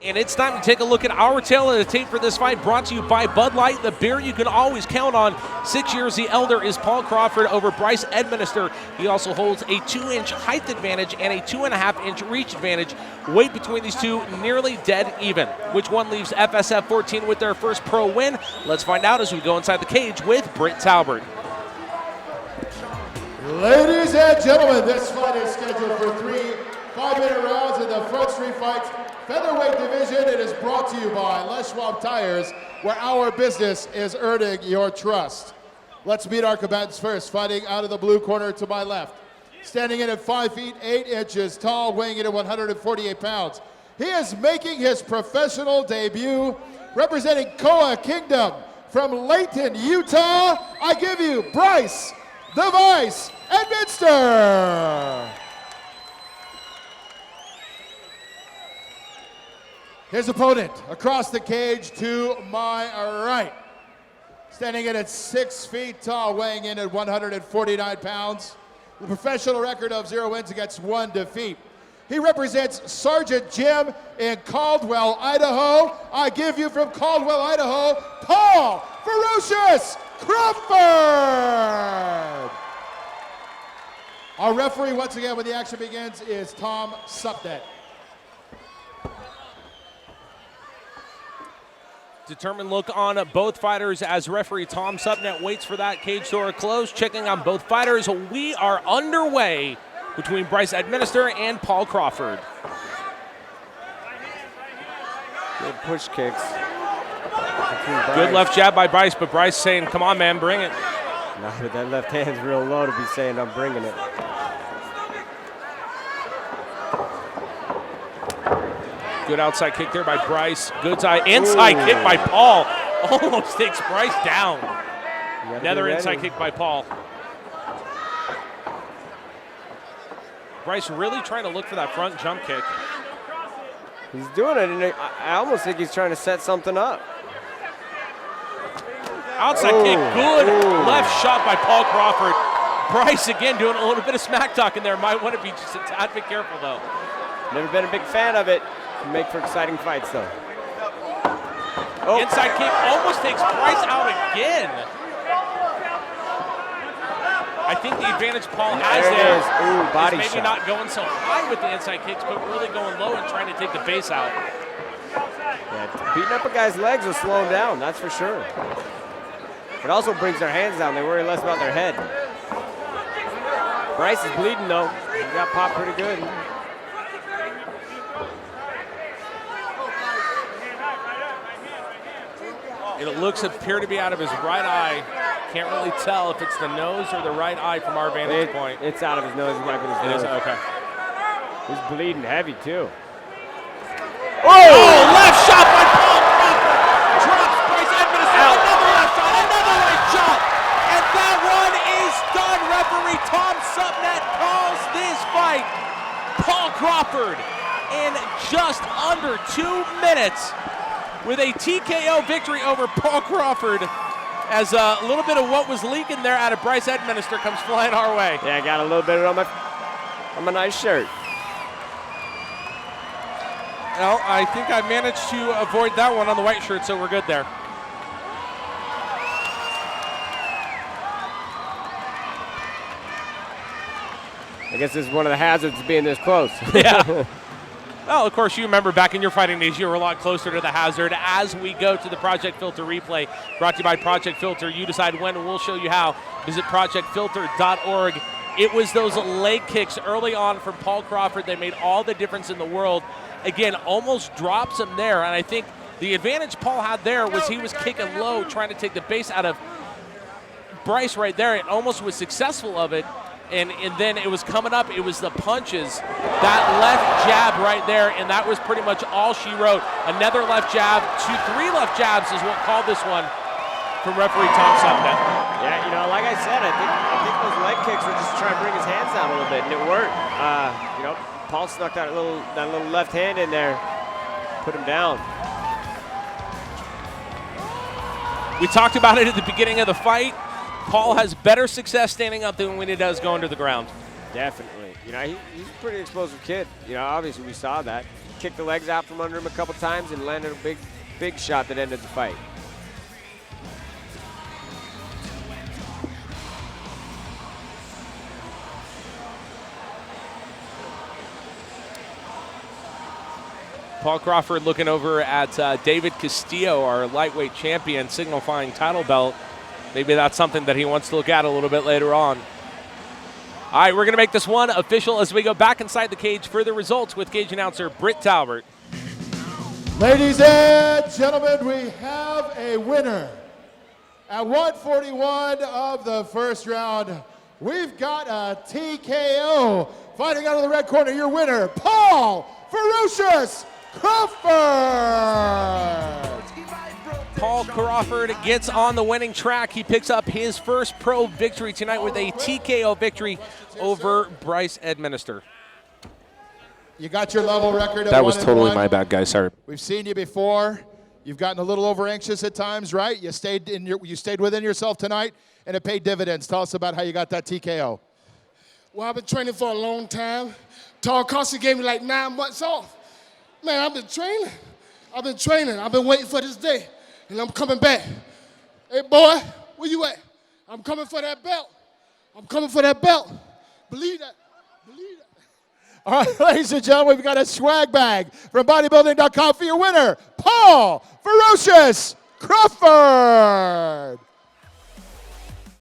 And it's time to take a look at our tail of the tape for this fight, brought to you by Bud Light, the beer you can always count on. 6 years the elder is Paul Crawford over Bryce Edminister. He also holds a 2-inch height advantage and a 2.5-inch reach advantage. Weight between these two nearly dead even. Which one leaves FSF 14 with their first pro win? Let's find out as we go inside the cage with Britt Talbert. Ladies and gentlemen, this fight is scheduled for 3 5-minute rounds in the Front Street Fights featherweight division. It is brought to you by Les Schwab Tires, where our business is earning your trust. Let's meet our combatants first. Fighting out of the blue corner to my left, standing in at 5 feet 8 inches tall, weighing in at 148 pounds. He is making his professional debut, representing Koa Kingdom from Layton, Utah. I give you Bryce the Vice Edminster. His opponent across the cage to my right, standing in at 6 feet tall, weighing in at 149 pounds, with a professional record of 0 wins against 1 defeat. He represents Sergeant Jim in Caldwell, Idaho. I give you from Caldwell, Idaho, Paul Ferocious Crawford. Our referee, once again, when the action begins, is Tom Supnet. Determined look on both fighters as referee Tom Supnet waits for that cage door to close. Checking on both fighters. We are underway between Bryce Edminister and Paul Crawford. Good push kicks. Good left jab by Bryce, but Bryce saying, come on, man, bring it. No, but that left hand's real low to be saying I'm bringing it. Good outside kick there by Bryce. Good inside kick by Paul. Almost takes Bryce down. Another inside kick by Paul. Bryce really trying to look for that front jump kick. He's doing it, and I almost think he's trying to set something up. Outside kick, good left shot by Paul Crawford. Bryce again doing a little bit of smack talk in there. Might want to be just a tad bit careful though. Never been a big fan of it. Make for exciting fights though. Inside kick almost takes Bryce out again. I think the advantage Paul has there is maybe shot. Not going so high with the inside kicks, but really going low and trying to take the base out. Yeah, beating up a guy's legs will slow him down, that's for sure. It also brings their hands down. They worry less about their head. Bryce is bleeding though. He got popped pretty good. It looks appear to be out of his right eye. Can't really tell if it's the nose or the right eye from our vantage point. It's out of his nose. It might be his nose. It is, okay. He's bleeding heavy too. Oh, left shot by Paul Crawford. Drops Bryce Edminister. Another left shot, another right shot. And that one is done. Referee Tom Supnet calls this fight. Paul Crawford in just under 2 minutes with a TKO victory over Paul Crawford, as a little bit of what was leaking there out of Bryce Edminister comes flying our way. Yeah, I got a little bit on my nice shirt. Well, I think I managed to avoid that one on the white shirt, so we're good there. I guess this is one of the hazards of being this close. Yeah. Well, of course, you remember back in your fighting days, you were a lot closer to the hazard. As we go to the Project Filter replay, brought to you by Project Filter. You decide when, and we'll show you how. Visit projectfilter.org. It was those leg kicks early on from Paul Crawford that made all the difference in the world. Again, almost drops him there, and I think the advantage Paul had there was he was kicking low, trying to take the base out of Bryce right there. It almost was successful of it. And then it was coming up, it was the punches. That left jab right there, and that was pretty much all she wrote. Another left jab, 3 left jabs is what called this one from referee Tom Supnet. Yeah, you know, like I said, I think those leg kicks were just trying to bring his hands down a little bit, and it worked. You know, Paul snuck that little left hand in there, put him down. We talked about it at the beginning of the fight. Paul has better success standing up than when he does going to the ground. Definitely. You know, he's a pretty explosive kid. You know, obviously we saw that. kicked the legs out from under him a couple times and landed a big shot that ended the fight. Paul Crawford looking over at David Castillo, our lightweight champion, signifying title belt. Maybe that's something that he wants to look at a little bit later on. All right, we're going to make this one official as we go back inside the cage for the results with cage announcer Britt Talbert. Ladies and gentlemen, we have a winner. At 141 of the first round, we've got a TKO. Fighting out of the red corner, your winner, Paul Ferocious Crawford. Paul Crawford gets on the winning track. He picks up his first pro victory tonight with a TKO victory over Bryce Edminister. You got your level record. That was totally my bad, guys. Sorry. We've seen you before. You've gotten a little over anxious at times, right? You stayed within yourself tonight, and it paid dividends. Tell us about how you got that TKO. Well, I've been training for a long time. Tall Costa gave me like 9 months off. Man, I've been training. I've been waiting for this day, and I'm coming back. Hey, boy, where you at? I'm coming for that belt. Believe that. All right, ladies and gentlemen, we've got a swag bag from bodybuilding.com for your winner, Paul Ferocious Crawford.